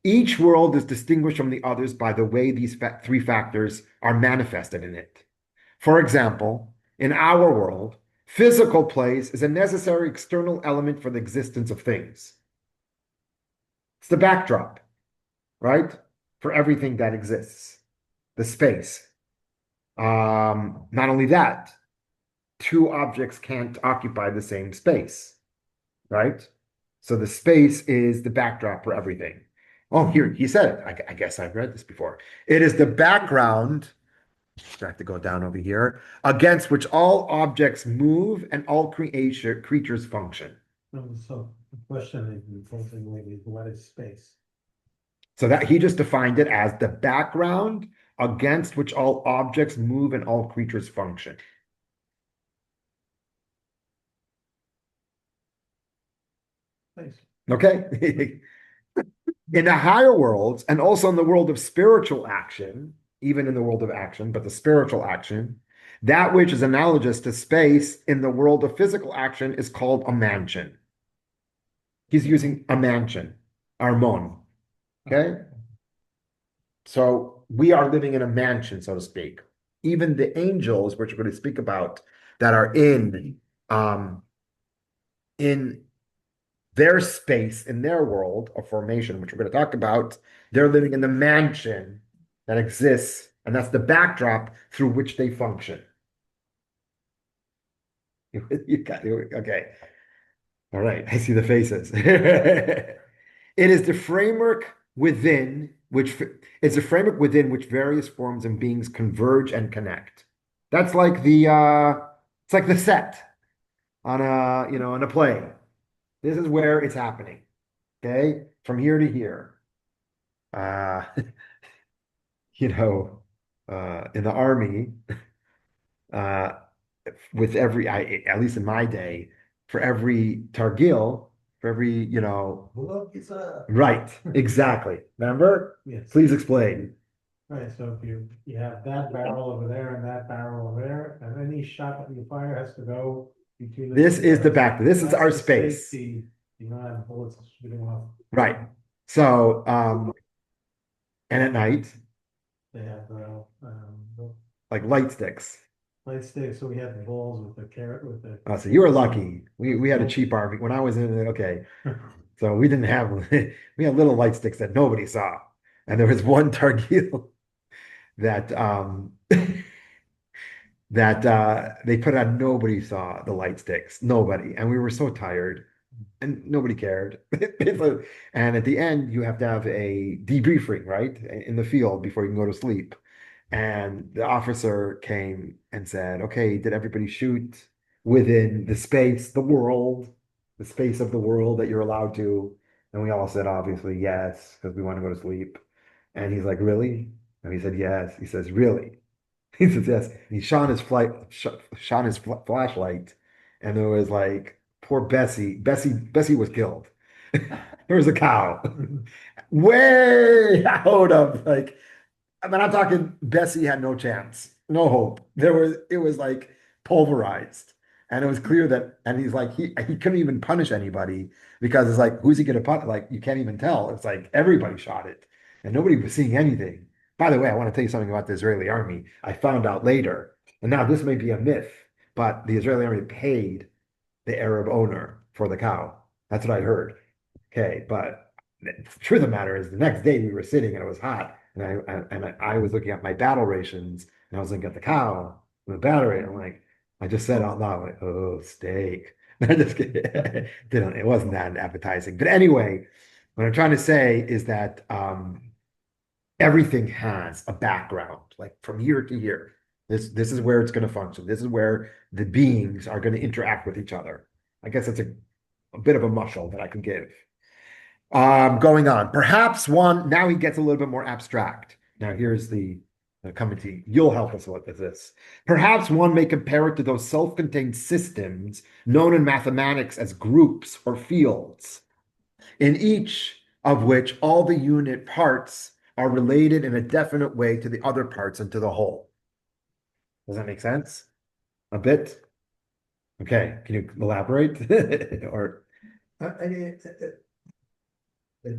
Each world is distinguished from the others by the way these three factors are manifested in it. For example, in our world, physical place is a necessary external element for the existence of things. It's the backdrop, right? For everything that exists, the space. Not only that, two objects can't occupy the same space, right? So the space is the backdrop for everything. Oh, here, he said it. I guess I've read this before. It is the background, I have to go down over here, against which all objects move and all creatures function. So the question is something maybe what is space? So that he just defined it as the background against which all objects move and all creatures function. Space. Okay. In the higher worlds, and also in the world of spiritual action, even in the world of action, but the spiritual action, that which is analogous to space in the world of physical action is called a mansion. He's using a mansion, armon. Okay? So we are living in a mansion, so to speak. Even the angels, which we're going to speak about, that are in their space, in their world of formation, which we're going to talk about, they're living in the mansion that exists, and that's the backdrop through which they function. You got it. Okay. All right. I see the faces. It is the framework within which it's a framework within which various forms and beings converge and connect. That's like it's like the set on a play. This is where it's happening. Okay, from here to here. In the army, with every, at least in my day, for every Targil, for every, Look, it's a. right, exactly. Remember? Yes, Please explain. right, so if you have that barrel over there and that barrel over there, and any shot that you fire has to go between. This is the barrels. back. This is That's our the space. safety. You don't have bullets shooting off. Right. So, and at night, They have the like light sticks. light stick, so we had the balls with the carrot with the. So you were lucky. We had a cheap RV when I was in it. Okay. So we didn't have we had little light sticks that nobody saw. And there was one Targil that that they put on, nobody saw the light sticks. Nobody. And we were so tired and nobody cared. And at the end you have to have a debriefing, right? In the field before you can go to sleep. And the officer came and said, okay, did everybody shoot within the space, the space of the world that you're allowed to? And we all said, obviously, yes, because we want to go to sleep. And he's like, really? And he said, yes. He says, really? He says, yes. And he shone his flashlight. And there was like, poor Bessie. Bessie was killed. There was a cow way out of like, I mean, I'm talking Bessie had no chance, no hope. It was like pulverized. And it was clear that, and he's like, he couldn't even punish anybody because it's like, who's he going to punish? Like, you can't even tell. It's like everybody shot it and nobody was seeing anything. By the way, I want to tell you something about the Israeli army. I found out later, and now this may be a myth, but the Israeli army paid the Arab owner for the cow. That's what I heard. Okay, but the truth of the matter is, the next day we were sitting and it was hot, and I was looking at my battle rations, and I was looking at the cow and the battery, and I'm like, I just said out loud, like, oh, steak. I just didn't. It wasn't that appetizing. But anyway, what I'm trying to say is that everything has a background, like from year to year. This is where it's going to function. This is where the beings are going to interact with each other. I guess it's a bit of a mushel that I can give. Going on. Perhaps one, now he gets a little bit more abstract. Now here's the coming to you. You'll help us with this. Perhaps one may compare it to those self-contained systems known in mathematics as groups or fields, in each of which all the unit parts are related in a definite way to the other parts and to the whole. Does that make sense? A bit? Okay, can you elaborate? Or It's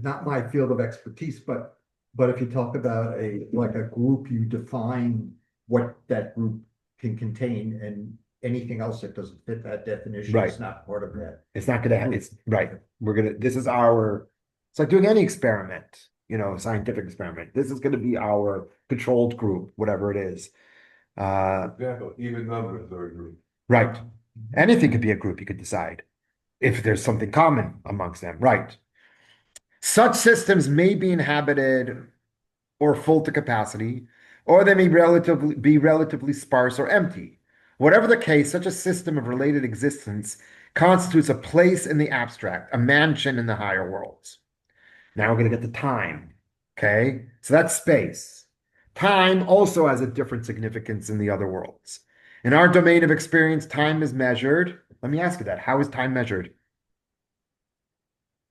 not my field of expertise, but if you talk about like a group, you define what that group can contain, and anything else that doesn't fit that definition Right. is not part of that. it's not gonna it's right. It's like doing any experiment, scientific experiment. This is gonna be our controlled group, whatever it is. Example, even numbers are a group. Right. Anything could be a group, you could decide if there's something common amongst them. Right. Such systems may be inhabited or full to capacity, or they may be relatively sparse or empty. Whatever the case, such a system of related existence constitutes a place in the abstract, a mansion in the higher worlds. Now we're going to get to time. Okay. So that's space. Time also has a different significance in the other worlds. In our domain of experience, time is measured. Let me ask you that. How is time measured?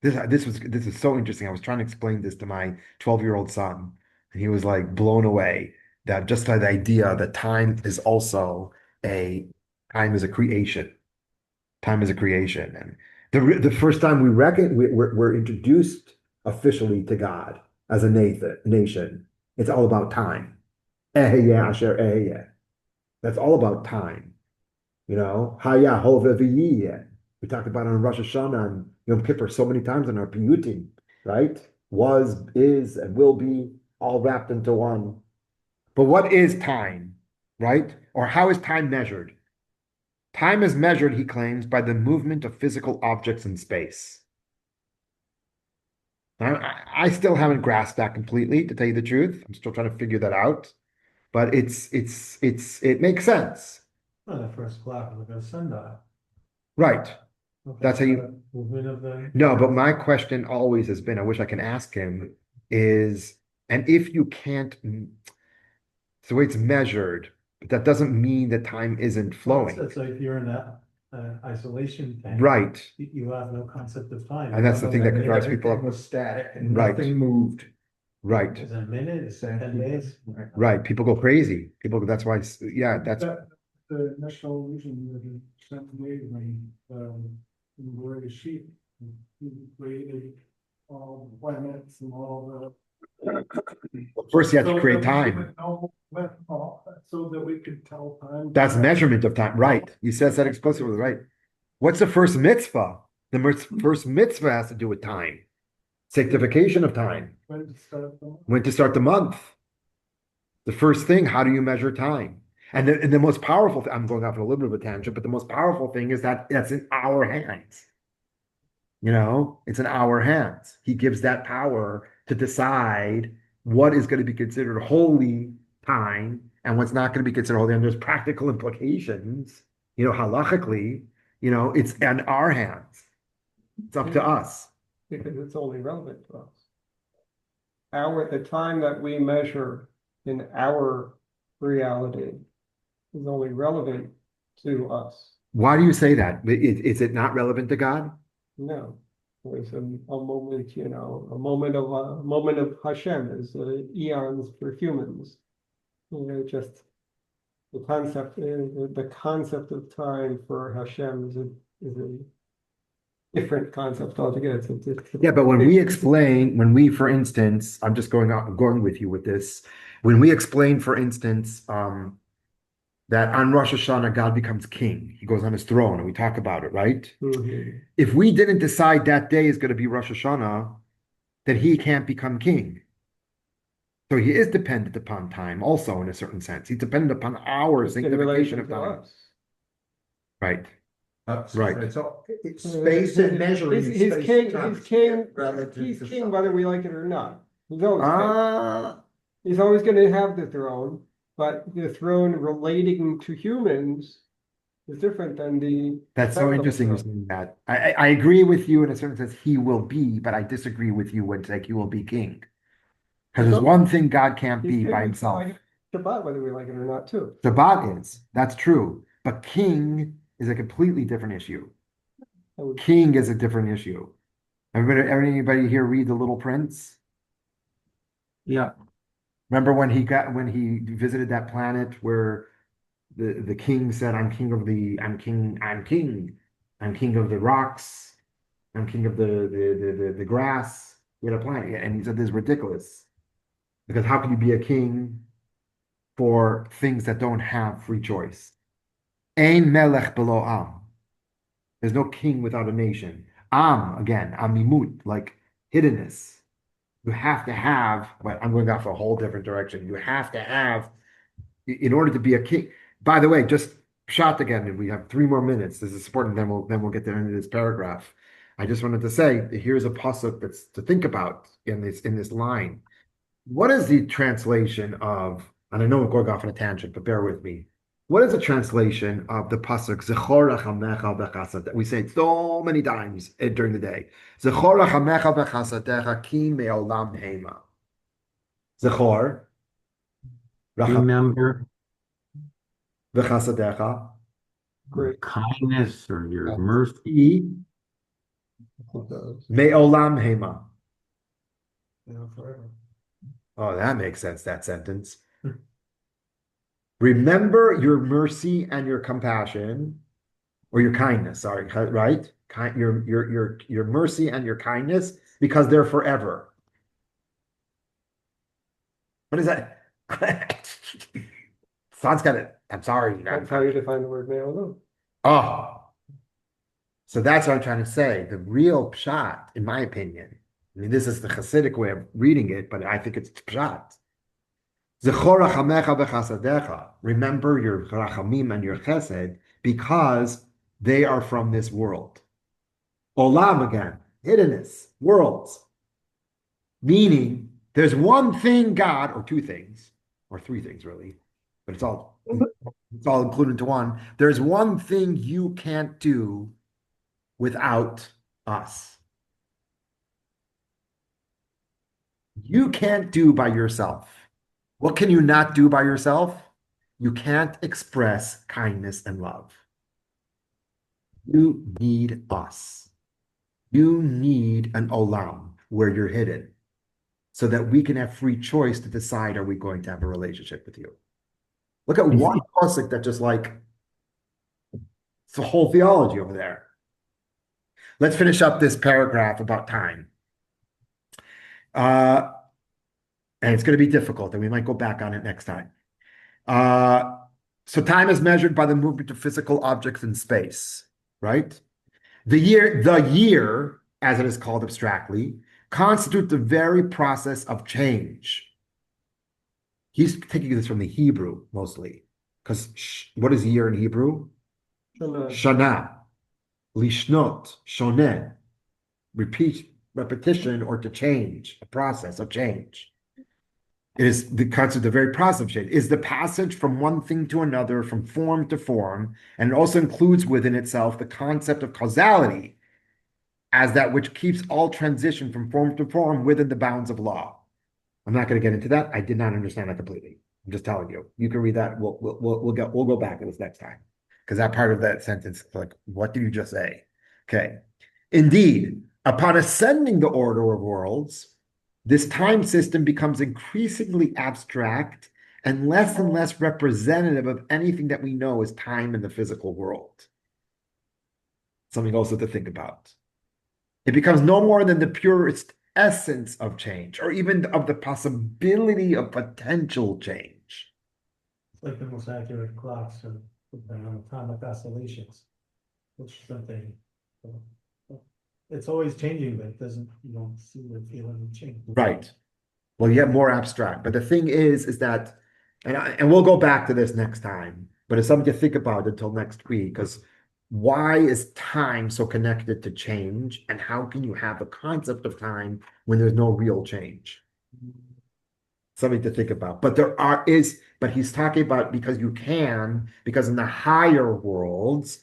This is so interesting. I was trying to explain this to my 12-year-old son, and he was like blown away that just by the idea that time is a creation. Time is a creation. And the first time we're introduced officially to God as a nation, it's all about time. Eheyeh asher eheyeh. That's all about time. Haya hove v'yiyeh. We talked about it on Rosh Hashanah and Yom Kippur so many times in our piyutim, right? Was, is, and will be all wrapped into one. But what is time, right? Or how is time measured? Time is measured, he claims, by the movement of physical objects in space. Now, I still haven't grasped that completely, to tell you the truth. I'm still trying to figure that out. But it makes sense. Well, the first clock, look at a sundial. Right. Okay, That's how you. Movement of the. No, but my question always has been, I wish I can ask him, is, and if you can't, it's the way it's measured, But that doesn't mean that time isn't flowing. So if you're in that isolation tank. Right. You have no concept of time. And that's the thing that And drives people everything up. was static and Right. nothing moved. Right. Is it a minute, is it 10 days? Right. People go crazy. That's why, yeah, that's, The national illusion that he sent me when, in the sheep, he created all the planets and all first you have the. to So create that we time. could know so that we could tell time. That's measurement of time. Right. He says that explicitly, right? What's the first mitzvah? The first mitzvah has to do with time. Sanctification of time. When to start them. When to start the month. The first thing, how do you measure time? And the most powerful thing, I'm going off on a little bit of a tangent, but the most powerful thing is that that's in our hands. You know, it's in our hands. He gives that power to decide what is going to be considered holy time and what's not going to be considered holy. And there's practical implications, you know, halachically, you know, it's in our hands. It's up to us. Because it's only relevant to us. The time that we measure in our reality is only relevant to us. Why do you say that? Is it not relevant to God? No, there's a moment, you know, a moment of Hashem is eons for humans. You know, just the concept of time for Hashem is a different concept altogether. Yeah, but for instance, I'm just going with you with this. When we explain, for instance, that on Rosh Hashanah, God becomes king. He goes on his throne, and we talk about it, right? Mhm. If we didn't decide that day is going to be Rosh Hashanah, then he can't become king. So he is dependent upon time also, in a certain sense. He's dependent upon our In sanctification relation of to time. us. Right. Right. So it's space and measuring. He's space king, and time he's king, relative he's to king something. whether we like it or not. He's always king. Ah, He's always gonna have the throne, but the throne relating to humans is different than the. that's so federal interesting you throne. saying that. I agree with you in a certain sense, he will be, but I disagree with you when like he will be king. Because there's one thing God can't He's be king by with himself. Shabbat, whether we like it or not, too. Shabbat is, that's true. But king is a completely different issue. I would- King is a different issue. Anybody here read The Little Prince? Yeah. Remember when he visited that planet where the king said, I'm king of I'm king of the rocks, I'm king of the grass. He had a planet, and he said this is ridiculous. Because how can you be a king for things that don't have free choice? Ein melech below am. There's no king without a nation. Am, again, amimut, like hiddenness. You have to have, but I'm going off a whole different direction. You have to have, in order to be a king. By the way, just shot again, and we have 3 more minutes. This is important. Then we'll get to the end of this paragraph. I just wanted to say, here's a pasuk that's to think about in this line. What is the translation of, and I know we're going off on a tangent, but bear with me. What is the translation of the pasuk Zechor Rachamecha B'chasadecha? We say it so many times during the day. Zechor Rachamecha B'chasadecha Ki Me'olam Hema. Zechor Remember B'chasadecha your Great. kindness or your Yeah. mercy. Me'olam Hema. Yeah, forever. Oh, that makes sense, that sentence. Remember your mercy and your compassion, or your kindness, sorry, right? Your mercy and your kindness, because they're forever. What is that? Sounds kind of, I'm sorry. That's how you define the word me'olam. Oh. So that's what I'm trying to say. The real pshat, in my opinion, I mean, this is the Hasidic way of reading it, but I think it's pshat. Zechor rachamecha b'chasadecha. Remember your rachamim and your chesed, because they are from this world. Olam again, hiddenness, worlds. Meaning, there's one thing God, or two things, or three things really, but it's all included into one. There's one thing you can't do without us. You can't do by yourself. What can you not do by yourself? you can't express kindness and love. You need us. You need an olam where you're hidden so that we can have free choice to decide, are we going to have a relationship with you? Look at one pasuk that just like, it's the whole theology over there. Let's finish up this paragraph about time. And it's going to be difficult, and we might go back on it next time. So time is measured by the movement of physical objects in space, right? The year, as it is called abstractly, constitutes the very process of change. He's taking this from the Hebrew mostly, because what is year in Hebrew? Shana, lishnot, shoneh, repetition, or to change, a process of change. It is the concept, the very process of change, is the passage from one thing to another, from form to form, and it also includes within itself the concept of causality as that which keeps all transition from form to form within the bounds of law. I'm not going to get into that. I did not understand that completely. I'm just telling you. You can read that. We'll go back to this next time, because that part of that sentence, like, what did you just say? Okay. Indeed, upon ascending the order of worlds, this time system becomes increasingly abstract and less representative of anything that we know as time in the physical world. Something also to think about. It becomes no more than the purest essence of change, or even of the possibility of potential change. It's like the most accurate clocks or atomic oscillations, which is something. It's always changing, but it doesn't, you don't see or feel any change. Right. Well, yet more abstract. But the thing is that, and we'll go back to this next time, but it's something to think about until next week, because why is time so connected to change? And how can you have a concept of time when there's no real change? Something to think about. But but he's talking about because in the higher worlds,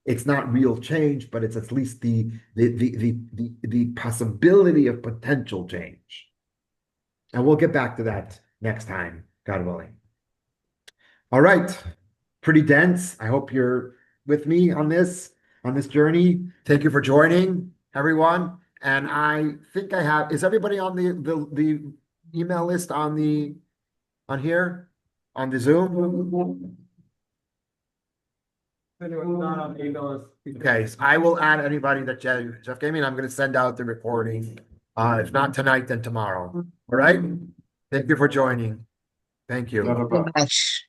it's not real change, but it's at least the possibility of potential change. And we'll get back to that next time, God willing. All right. Pretty dense. I hope you're with me on this journey. Thank you for joining, everyone. And I think is everybody on the email list on here on the Zoom? Okay, so I will add anybody that Jeff gave me, and I'm going to send out the recording. If not tonight, then tomorrow. All right. Thank you for joining. Thank you. Bye-bye. Much.